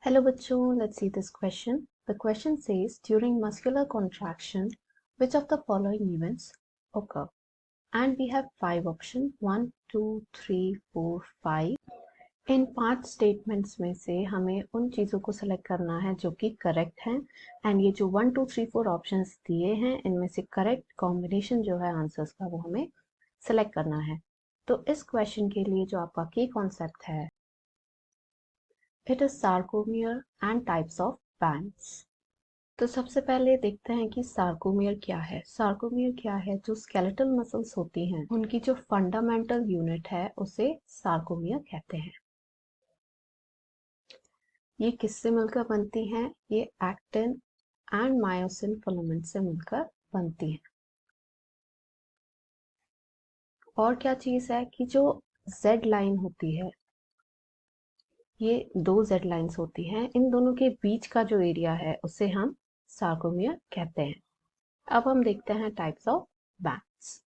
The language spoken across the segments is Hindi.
Hello bachcho, let's see this question. The question says, during muscular contraction, which of the following events occur? And we have 5 options, 1, 2, 3, 4, 5. In 5 statements में से हमें उन चीज़ों को सिलेक्ट करना है जो कि करेक्ट हैं एंड ये जो 1, 2, 3, 4 ऑप्शंस दिए हैं इनमें से करेक्ट कॉम्बिनेशन जो है आंसर्स का वो हमें सिलेक्ट करना है। तो इस क्वेश्चन के लिए जो आपका की कॉन्सेप्ट है, it is sarcomere and types of bands. तो सबसे पहले देखते हैं कि सार्कोमियर क्या है। सार्कोमियर क्या है? जो स्केलेटल मसल्स होती हैं उनकी जो फंडामेंटल यूनिट है उसे सार्कोमियर कहते हैं। ये किससे मिलकर बनती हैं? ये एक्टिन एंड मायोसिन फिलामेंट से मिलकर बनती हैं। और क्या चीज है कि जो जेड लाइन होती है, ये 2 जेड लाइंस होती हैं, इन दोनों के बीच का जो एरिया है उसे हम सार्कोमियर कहते हैं। अब हम देखते हैं टाइप्स ऑफ बैंड्स।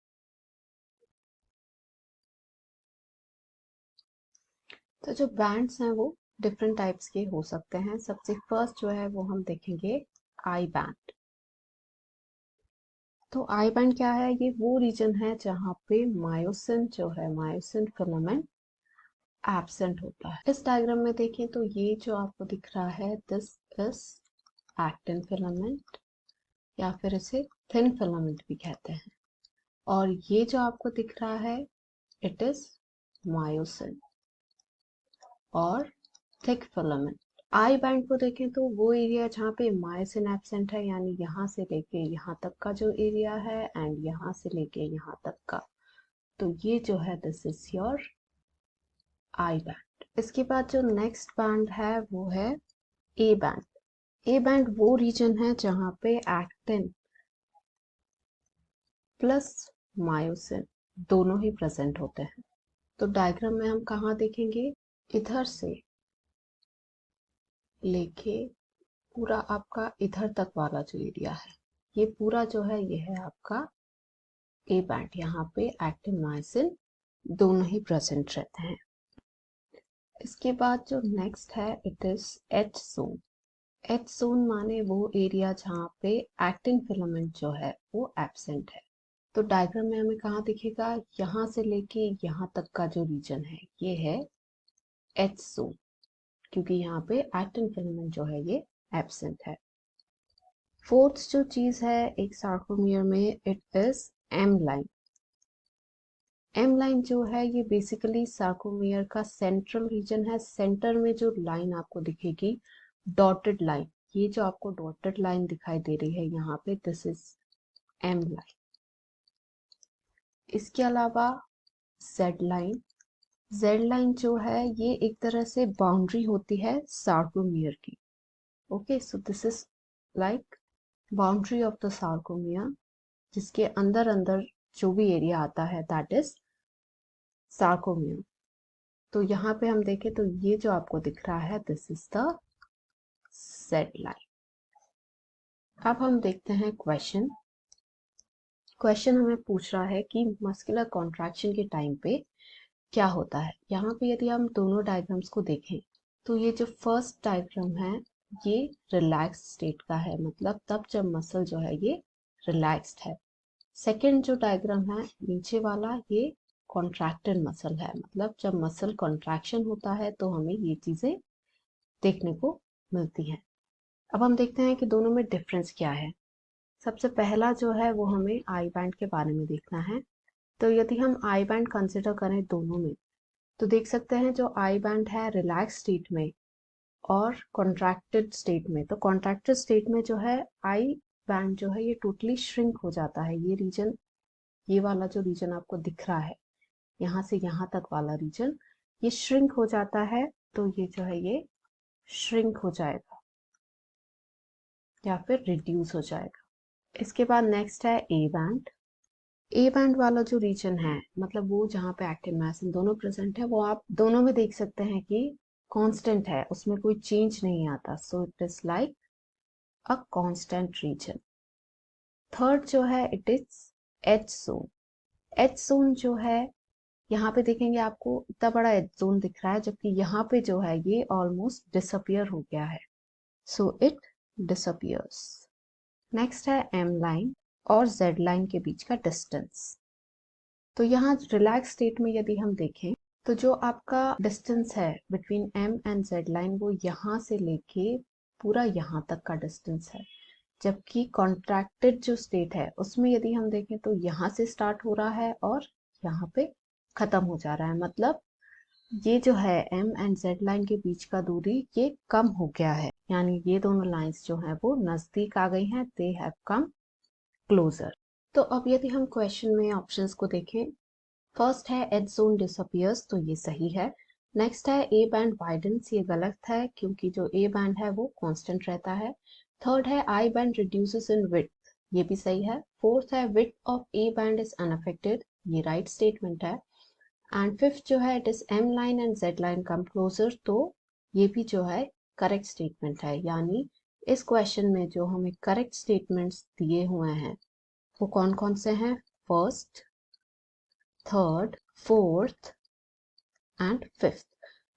तो जो बैंड्स हैं वो डिफरेंट टाइप्स के हो सकते हैं। सबसे फर्स्ट जो है वो हम देखेंगे आई बैंड। तो आई बैंड क्या है? ये वो रीजन है जहाँ पे मायोसिन जो है, मायोसिन फिलामेंट एब्सेंट होता है। इस डायग्राम में देखें तो ये जो आपको दिख रहा है, दिस इज एक्टिन फिलामेंट या फिर इसे थिन फिलामेंट भी कहते हैं। और ये जो आपको दिख रहा है, इट इज मायोसिन और थिक फिलामेंट। आई बैंड को देखें तो वो एरिया जहाँ पे मायोसिन एब्सेंट है, यानी यहाँ से लेके यहाँ तक का जो एरिया है एंड यहाँ से लेके यहाँ तक का, तो ये जो है this is your I band. इसके बाद जो नेक्स्ट बैंड है वो है ए बैंड। ए बैंड वो रीजन है जहाँ पे एक्टिन प्लस मायोसिन दोनों ही प्रेजेंट होते हैं। तो डायग्राम में हम कहाँ देखेंगे? इधर से लेके पूरा आपका इधर तक वाला जो एरिया है, ये पूरा जो है ये है आपका ए बैंड। यहाँ पे एक्टिन मायोसिन दोनों ही प्रेजेंट रहते हैं। इसके बाद जो नेक्स्ट है, it is H zone. H zone माने वो एरिया जहाँ पे एक्टिन फिलामेंट जो है वो एब्सेंट है। तो डायग्राम में हमें कहाँ दिखेगा? यहाँ से लेके यहाँ तक का जो रीजन है ये है एच जोन, क्योंकि यहाँ पे एक्टिन फिलामेंट जो है ये एब्सेंट है। फोर्थ जो चीज है एक सार्कोमियर में, it is M line. M line जो है ये बेसिकली सार्कोमियर का सेंट्रल रीजन है। सेंटर में जो लाइन आपको दिखेगी, डॉटेड लाइन, ये जो आपको डॉटेड लाइन दिखाई दे रही है यहाँ पे, दिस इज एम लाइन। इसके अलावा जेड लाइन, जेड लाइन जो है ये एक तरह से बाउंड्री होती है सार्कोमियर की। Okay, so this is like boundary of the sarcomere, जिसके अंदर अंदर जो भी एरिया आता है दैट इज सार्कोमियर। तो यहाँ पे हम देखें तो ये जो आपको दिख रहा है, this is the Z line. अब हम देखते हैं क्वेश्चन। क्वेश्चन हमें पूछ रहा है कि मस्कुलर कॉन्ट्रैक्शन के टाइम पे क्या होता है। यहाँ पे यदि हम दोनों डायग्राम्स को देखें तो ये जो फर्स्ट डायग्राम है ये रिलैक्स स्टेट का है, मतलब तब जब मसल जो है ये रिलैक्स्ड है। सेकेंड जो डायग्राम है नीचे वाला, ये कॉन्ट्रैक्टेड मसल है, मतलब जब मसल कॉन्ट्रैक्शन होता है तो हमें ये चीजें देखने को मिलती हैं। अब हम देखते हैं कि दोनों में डिफरेंस क्या है। सबसे पहला जो है वो हमें आई बैंड के बारे में देखना है। तो यदि हम आई बैंड कंसिडर करें दोनों में, तो देख सकते हैं जो आई बैंड है रिलैक्स स्टेट में और कॉन्ट्रैक्टेड स्टेट में, तो कॉन्ट्रैक्टेड स्टेट में जो है आई बैंड जो है ये टोटली श्रिंक हो जाता है। ये रीजन, ये वाला जो रीजन आपको दिख रहा है यहाँ से यहाँ तक वाला रीजन, ये श्रिंक हो जाता है। तो ये जो है ये श्रिंक हो जाएगा या फिर रिड्यूस हो जाएगा। इसके बाद नेक्स्ट है ए बैंड। ए बैंड वाला जो रीजन है, मतलब वो जहाँ पे एक्टिन मायोसिन दोनों प्रेजेंट है, वो आप दोनों में देख सकते हैं कि कांस्टेंट है, उसमें कोई चेंज नहीं आता। So it is like a constant region. Third जो है it is H zone. H zone जो है यहाँ पे देखेंगे आपको इतना बड़ा एज जोन दिख रहा है, जबकि यहाँ पे जो है ये ऑलमोस्ट डिसअपियर हो गया है, सो इट डिसअपियर्स। नेक्स्ट है एम लाइन और जेड लाइन के बीच का डिस्टेंस। तो यहाँ रिलैक्स स्टेट में यदि हम देखें तो जो आपका डिस्टेंस है between M and Z line वो यहाँ से लेके पूरा यहाँ तक का डिस्टेंस है, जबकि कॉन्ट्रैक्टेड जो स्टेट है उसमें यदि हम देखें तो यहाँ से स्टार्ट हो रहा है और यहाँ पे खत्म हो जा रहा है। मतलब ये जो है एम एंड जेड लाइन के बीच का दूरी ये कम हो गया है, यानी ये दोनों लाइंस जो हैं वो नजदीक आ गई हैं, दे हैव कम क्लोजर। तो अब यदि हम क्वेश्चन में ऑप्शंस को देखें, फर्स्ट है एज जोन डिसअपियर्स, तो ये सही है। नेक्स्ट है ए बैंड वाइडन्स, ये गलत है क्योंकि जो ए बैंड है वो कांस्टेंट रहता है। थर्ड है I band reduces in width, ये भी सही है। फोर्थ है width of A band is unaffected, ये राइट स्टेटमेंट है। एंड फिफ्थ जो है it is M line and Z line come closer, तो ये भी जो है करेक्ट स्टेटमेंट है। यानी इस क्वेश्चन में जो हमें करेक्ट स्टेटमेंट्स दिए हुए हैं वो कौन कौन से हैं? First, third, fourth and fifth.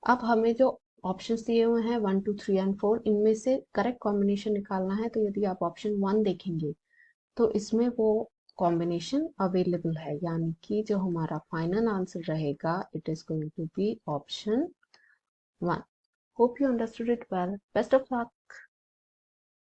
अब हमें जो ऑप्शंस दिए हुए हैं 1 2 3 एंड 4, इनमें से करेक्ट कॉम्बिनेशन निकालना है। तो यदि आप ऑप्शन 1 देखेंगे तो इसमें वो कॉम्बिनेशन अवेलेबल है, यानी कि जो हमारा फाइनल आंसर रहेगा it is going to be option 1। Hope you understood it well, best of luck.